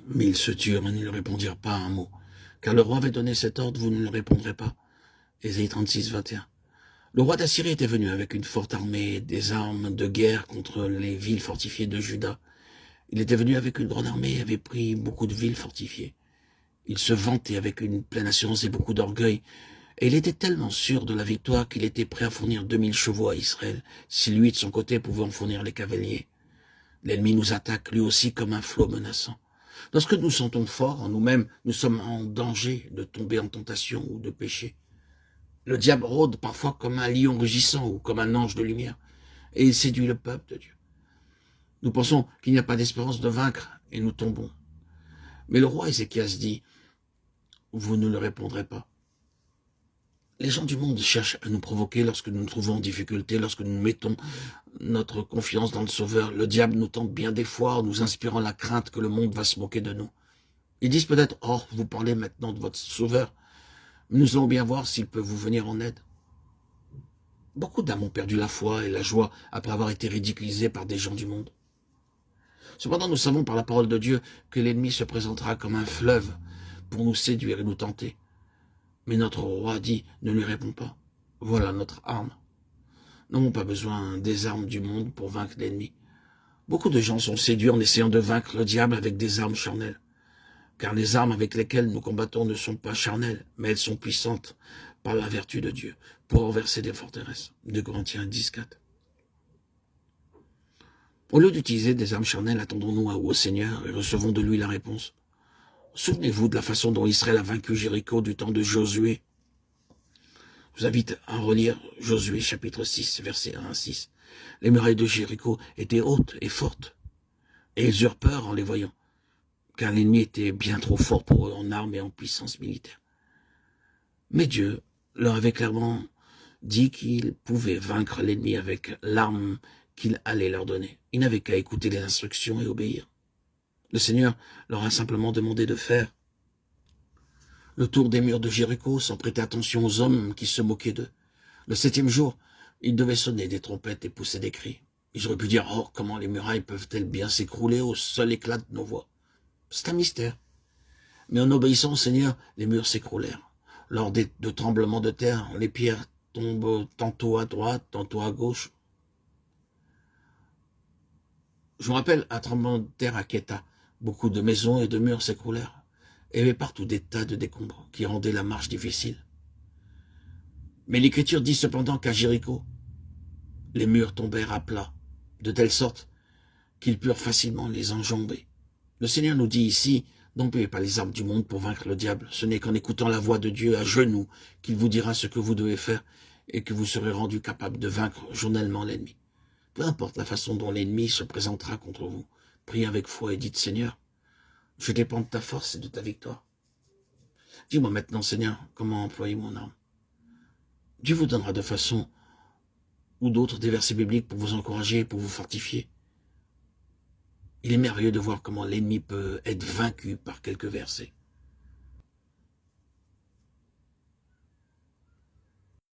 Mais ils se turent et ne lui répondirent pas un mot. Car le roi avait donné cet ordre, vous ne le répondrez pas. Ésaïe 36, 21. Le roi d'Assyrie était venu avec une forte armée, des armes de guerre contre les villes fortifiées de Juda. Il était venu avec une grande armée et avait pris beaucoup de villes fortifiées. Il se vantait avec une pleine assurance et beaucoup d'orgueil. Et il était tellement sûr de la victoire qu'il était prêt à fournir 2000 chevaux à Israël, si lui, de son côté, pouvait en fournir les cavaliers. L'ennemi nous attaque lui aussi comme un flot menaçant. Lorsque nous sentons fort en nous-mêmes, nous sommes en danger de tomber en tentation ou de pécher. Le diable rôde parfois comme un lion rugissant ou comme un ange de lumière, et il séduit le peuple de Dieu. Nous pensons qu'il n'y a pas d'espérance de vaincre, et nous tombons. Mais le roi Ézéchias dit, vous ne le répondrez pas. Les gens du monde cherchent à nous provoquer lorsque nous nous trouvons en difficulté, lorsque nous mettons notre confiance dans le Sauveur. Le diable nous tente bien des fois en nous inspirant la crainte que le monde va se moquer de nous. Ils disent peut-être, oh, vous parlez maintenant de votre Sauveur. Nous allons bien voir s'il peut vous venir en aide. Beaucoup d'âmes ont perdu la foi et la joie après avoir été ridiculisés par des gens du monde. Cependant, nous savons par la parole de Dieu que l'ennemi se présentera comme un fleuve pour nous séduire et nous tenter. Mais notre roi dit, ne lui réponds pas. Voilà notre arme. Nous n'avons pas besoin des armes du monde pour vaincre l'ennemi. Beaucoup de gens sont séduits en essayant de vaincre le diable avec des armes charnelles. Car les armes avec lesquelles nous combattons ne sont pas charnelles, mais elles sont puissantes par la vertu de Dieu pour renverser des forteresses. 2 Corinthiens 10, 4. Au lieu d'utiliser des armes charnelles, attendons-nous au Seigneur et recevons de lui la réponse. Souvenez-vous de la façon dont Israël a vaincu Jéricho du temps de Josué. Je vous invite à relire Josué chapitre 6, versets 1 à 6. Les murailles de Jéricho étaient hautes et fortes, et ils eurent peur en les voyant, car l'ennemi était bien trop fort pour eux en armes et en puissance militaire. Mais Dieu leur avait clairement dit qu'ils pouvaient vaincre l'ennemi avec l'arme qu'il allait leur donner. Ils n'avaient qu'à écouter les instructions et obéir. Le Seigneur leur a simplement demandé de faire le tour des murs de Jéricho sans prêter attention aux hommes qui se moquaient d'eux. Le 7e jour, ils devaient sonner des trompettes et pousser des cris. Ils auraient pu dire, oh, comment les murailles peuvent-elles bien s'écrouler au seul éclat de nos voix? C'est un mystère. Mais en obéissant au Seigneur, les murs s'écroulèrent. Lors de tremblements de terre, les pierres tombent tantôt à droite, tantôt à gauche. Je me rappelle un tremblement de terre à Quetta. Beaucoup de maisons et de murs s'écroulèrent. Et il y avait partout des tas de décombres qui rendaient la marche difficile. Mais l'Écriture dit cependant qu'à Jéricho, les murs tombèrent à plat, de telle sorte qu'ils purent facilement les enjamber. Le Seigneur nous dit ici, n'employez pas les armes du monde pour vaincre le diable. Ce n'est qu'en écoutant la voix de Dieu à genoux qu'il vous dira ce que vous devez faire et que vous serez rendu capable de vaincre journellement l'ennemi. Peu importe la façon dont l'ennemi se présentera contre vous, priez avec foi et dites, Seigneur, je dépends de ta force et de ta victoire. Dis-moi maintenant, Seigneur, comment employer mon arme. Dieu vous donnera de façon ou d'autres des versets bibliques pour vous encourager, pour vous fortifier. Il est merveilleux de voir comment l'ennemi peut être vaincu par quelques versets.